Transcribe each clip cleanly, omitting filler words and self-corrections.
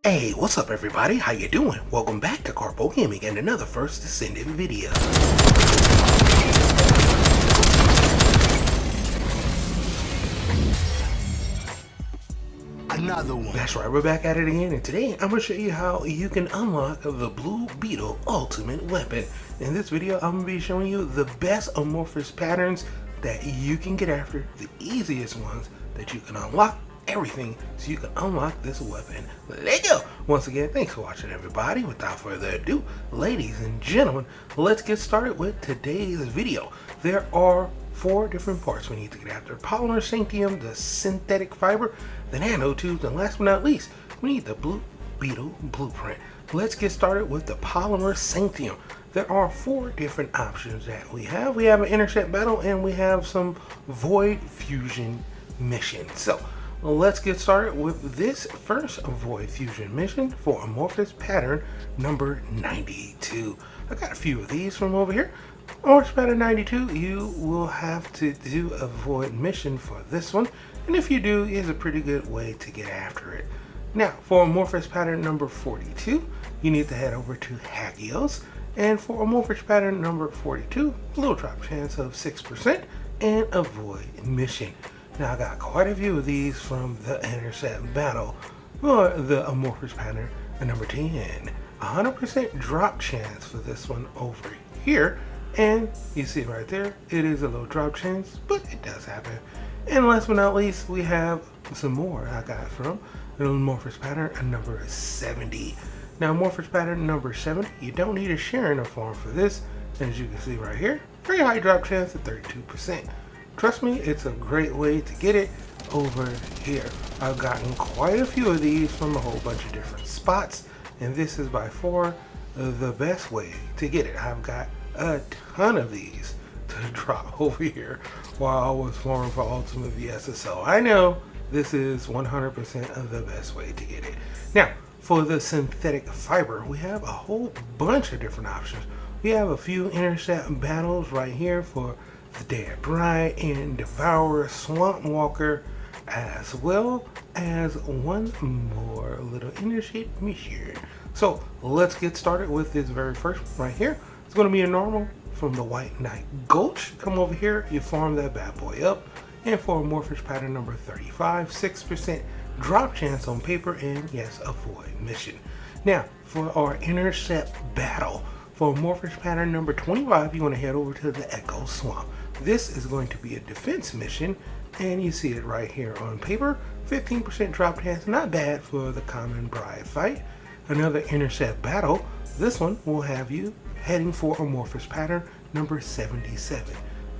Hey, what's up everybody? How you doing? Welcome back to Karpo Gaming and another first Descendant video. Another one. That's right, we're back at it again, and today I'm going to show you how you can unlock the Blue Beetle ultimate weapon. In this video, I'm going to be showing you the best amorphous patterns that you can get after, the easiest ones that you can unlock everything so you can unlock this weapon. Let's go! Once again, thanks for watching everybody. Without further ado, ladies and gentlemen, let's get started with today's video. There are 4 different parts we need to get after: polymer, synctyum, the synthetic fiber, the nano tubes, and last but not least, we need the Blue Beetle blueprint. Let's get started with the polymer synctyum. There are 4 different options that we have. We have an intercept battle and we have some void fusion mission. So let's get started with this first void fusion mission for amorphous pattern number 92. I got a few of these from over here. Amorphous pattern 92, you will have to do a void mission for this one, and if you do, it's a pretty good way to get after it. Now, for amorphous pattern number 42, you need to head over to Hagios, and for amorphous pattern number 42, low drop chance of 6% and a void mission. Now I got quite a few of these from the intercept battle for the amorphous pattern number 10. 100% drop chance for this one over here, and you see right there, it is a low drop chance, but it does happen. And last but not least, we have some more I got from the amorphous pattern number 70. Now amorphous pattern number 70, you don't need a sharing form for this, as you can see right here, very high drop chance of 32%. Trust me, it's a great way to get it over here. I've gotten quite a few of these from a whole bunch of different spots, and this is by far the best way to get it. I've got a ton of these to drop over here while I was farming for Ultimate VSSO. I know this is 100% of the best way to get it. Now, for the synthetic fiber, we have a whole bunch of different options. We have a few intercept battles right here for the Dead Bride and Devourer Swamp Walker, as well as one more little intercept mission. So let's get started with this very first one right here. It's going to be a normal from the White Knight Gulch. Come over here, you farm that bad boy up, and for amorphous pattern number 35, 6% drop chance on paper, and yes, a void mission. Now for our intercept battle, for amorphous pattern number 25, you want to head over to the Echo Swamp. This is going to be a defense mission, and you see it right here on paper. 15% drop chance, not bad for the common bride fight. Another intercept battle, this one will have you heading for amorphous pattern number 77.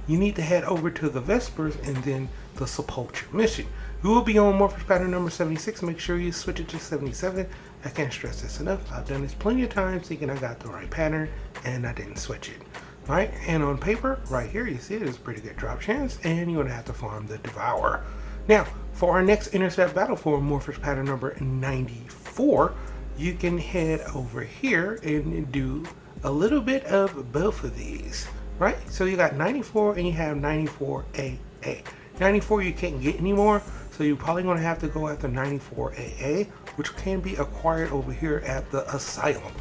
You need to head over to the Vespers and then the Sepulture mission. You will be on amorphous pattern number 76. Make sure you switch it to 77. I can't stress this enough. I've done this plenty of times thinking I got the right pattern and I didn't switch it. Alright, and on paper, right here, you see it is pretty good drop chance, and you're going to have to farm the Devourer. Now, for our next intercept battle for amorphous pattern number 94, you can head over here and do a little bit of both of these, right? So you got 94 and you have 94 AA. 94 you can't get anymore, so you're probably going to have to go after 94 AA, which can be acquired over here at the Asylum.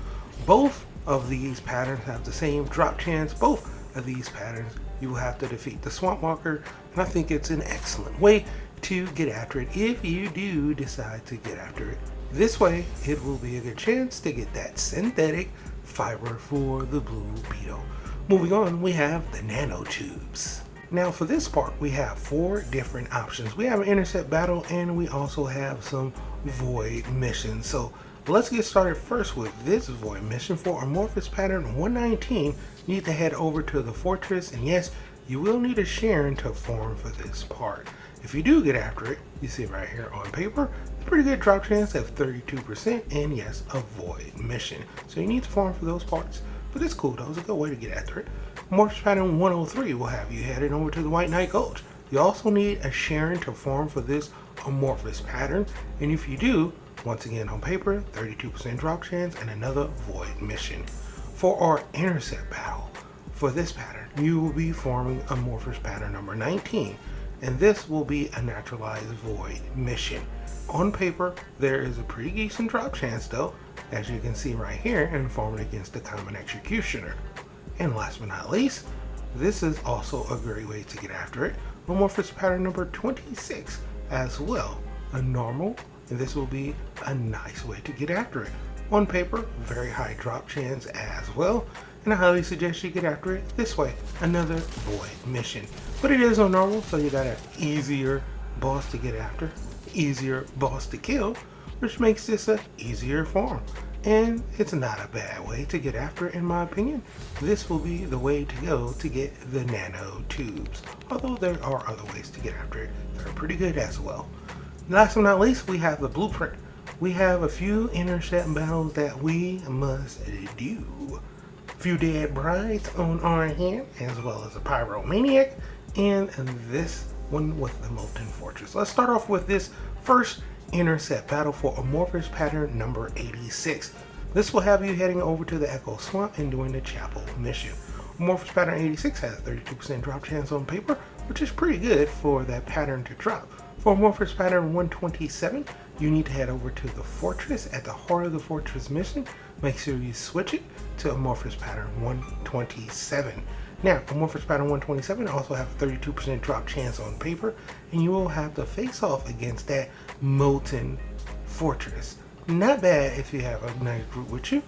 Both of these patterns have the same drop chance. Both of these patterns you will have to defeat the Swamp Walker, and I think it's an excellent way to get after it if you do decide to get after it. This way it will be a good chance to get that synthetic fiber for the Blue Beetle. Moving on, we have the Nano Tubes. Now for this part, we have 4 different options. We have an intercept battle and we also have some void missions. So let's get started first with this void mission. For amorphous pattern 119, you need to head over to the fortress, and yes, you will need a Sharon to farm for this part. If you do get after it, you see right here on paper, it's a pretty good drop chance of 32%, and yes, a void mission. So you need to farm for those parts, but it's cool though, it's a good way to get after it. Amorphous pattern 103 will have you headed over to the White Knight Gulch. You also need a Sharon to farm for this amorphous pattern, and if you do, once again on paper, 32% drop chance and another void mission. For our intercept battle, for this pattern, you will be farming amorphous pattern number 19, and this will be a naturalized void mission. On paper, there is a pretty decent drop chance though, as you can see right here, and form it against the Common Executioner. And last but not least, this is also a great way to get after it. Amorphous pattern number 26 as well, a normal, and this will be a nice way to get after it. On paper, very high drop chance as well, and I highly suggest you get after it this way, another void mission. But it is on normal, so you got an easier boss to get after, easier boss to kill, which makes this a easier form. And it's not a bad way to get after it, in my opinion. This will be the way to go to get the Nano Tubes, although there are other ways to get after it that are pretty good as well. Last but not least, we have the blueprint. We have a few intercept battles that we must do. A few dead brides on our hand, as well as a pyromaniac, and this one with the molten fortress. Let's start off with this first intercept battle for amorphous pattern number 86. This will have you heading over to the Echo Swamp and doing the chapel mission. Amorphous pattern 86 has a 32% drop chance on paper, which is pretty good for that pattern to drop. For amorphous pattern 127, you need to head over to the fortress at the heart of the fortress mission. Make sure you switch it to amorphous pattern 127. Now, amorphous pattern 127 also have a 32% drop chance on paper, and you will have to face off against that molten fortress. Not bad if you have a nice group with you.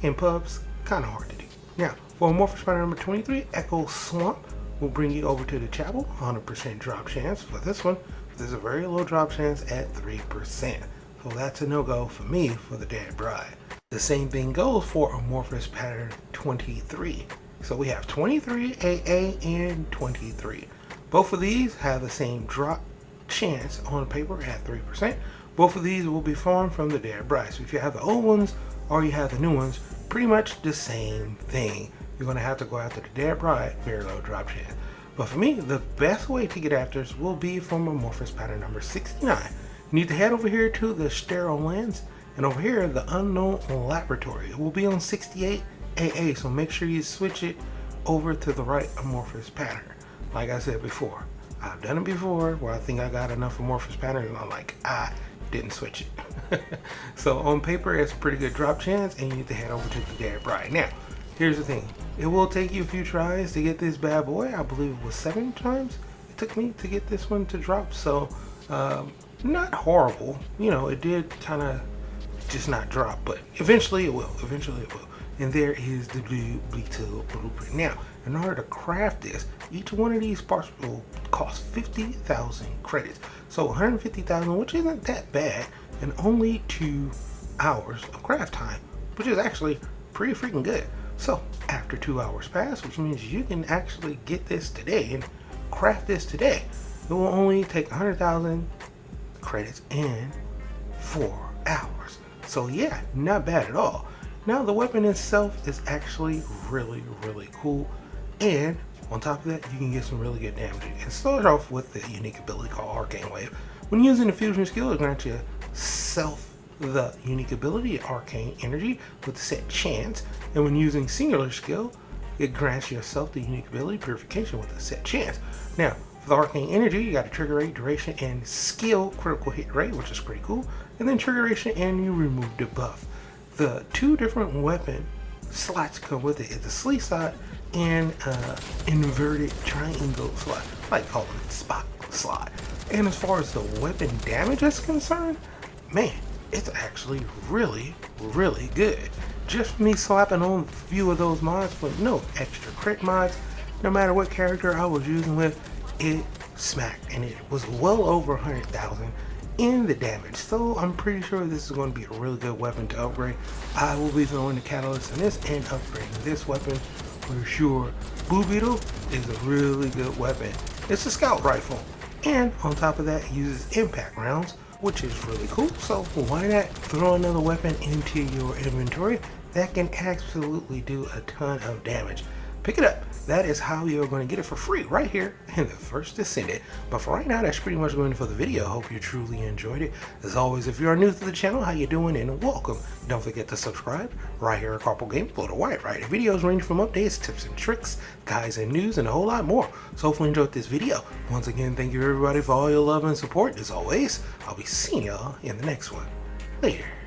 In pubs, kind of hard to do. Now, for amorphous pattern number 23, Echo Swamp will bring you over to the chapel. 100% drop chance for this one. There's a very low drop chance at 3%. So that's a no-go for me for the dead bride. The same thing goes for amorphous pattern 23. So we have 23 AA and 23. Both of these have the same drop chance on paper at 3%. Both of these will be formed from the dead bride. So if you have the old ones or you have the new ones, pretty much the same thing. You're going to have to go after the dead bride, very low drop chance. But for me, the best way to get after this will be from amorphous pattern number 69. You need to head over here to the sterile lands, and over here, the unknown laboratory. It will be on 68 AA, so make sure you switch it over to the right amorphous pattern. Like I said before, I've done it before where I think I got enough amorphous patterns and I'm like, I didn't switch it. So on paper, it's a pretty good drop chance, and you need to head over to the dead bride. Now, here's the thing. It will take you a few tries to get this bad boy. I believe it was 7 times it took me to get this one to drop. So, not horrible. You know, it did kind of just not drop, but eventually it will. Eventually it will. And there is the Blue Beetle blueprint. Now, in order to craft this, each one of these parts will cost 50,000 credits. So 150,000, which isn't that bad, and only 2 hours of craft time, which is actually pretty freaking good. So after 2 hours pass, which means you can actually get this today and craft this today, it will only take 100,000 credits in 4 hours. So yeah, not bad at all. Now the weapon itself is actually really cool, and on top of that, you can get some really good damage. And start off with the unique ability called Arcane Wave. When using the fusion skill, it grants yourself the unique ability Arcane Energy with a set chance, and when using singular skill, it grants yourself the unique ability Purification with a set chance. Now, for the Arcane Energy, you got a trigger rate, duration, and skill critical hit rate, which is pretty cool, and then trigger duration, and you remove the buff. The 2 different weapon slots come with it. It's a sleeve slot and inverted triangle slot. I like calling it spot slot. And as far as the weapon damage is concerned, man, it's actually really good. Just me slapping on a few of those mods with no extra crit mods, no matter what character I was using with, it smacked, and it was well over 100,000 in the damage. So I'm pretty sure this is going to be a really good weapon to upgrade. I will be throwing the catalyst in this and upgrading this weapon for sure. Blue Beetle is a really good weapon. It's a scout rifle, and on top of that, it uses impact rounds, which is really cool. So why not throw another weapon into your inventory that can absolutely do a ton of damage. pick it up. That is how you're going to get it for free right here in the first Descendant. But for right now, that's pretty much going for the video. I hope you truly enjoyed it. As always, if you are new to the channel, how you doing and welcome. Don't forget to subscribe right here at Karpo Gaming for the wide variety of videos range from updates, tips and tricks, guides and news, and a whole lot more. So hopefully you enjoyed this video. Once again, thank you everybody for all your love and support. As always, I'll be seeing y'all in the next one. Later.